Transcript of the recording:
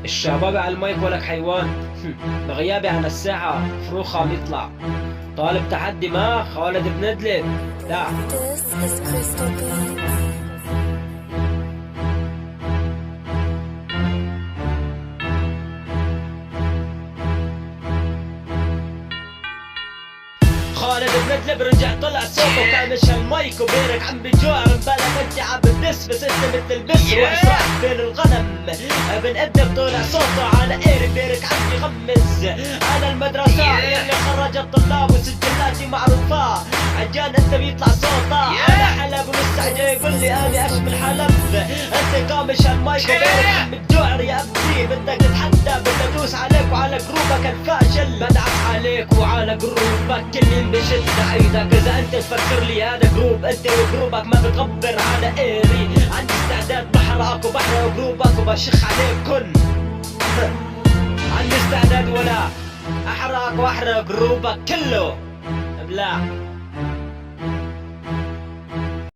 الشباب على المايك ولك حيوان. بغيابي عن الساحة فروخ عم يطلع. طالب تحدي ما خالد بندلب. لا This is Crystal Beats. خالد بندلب رجع طلع صوته كامش المايك وبيرك عم بجوع مبالغ انت عم بتدس بس انت مثل البس واسرع بين الغنم. بندلب طلع صوته على ايري بيرك عم يغمز. انا المدرسة يلي خرج الطلاب وسجلاتي معروفة عجان انت بيطلع صوته. انا حلب ولسه جاي يقول لي انا اشمل حلب. انت كامش المايك وبيرك عم بتجوع يا ابني بدك تتحدى بدي ادوس عليك وعلى جروبك الفاشل. بدعس عليك وعلى جروبك كل مين بشد ايدك. اذا انت تفكر لي هذا جروب انت وجروبك ما بتغبر على ايري. عندي استعداد بحرقك وبحرق جروبك وبشخ عليكن. عندي استعداد ولا احرقك واحرق جروبك كله. ابلع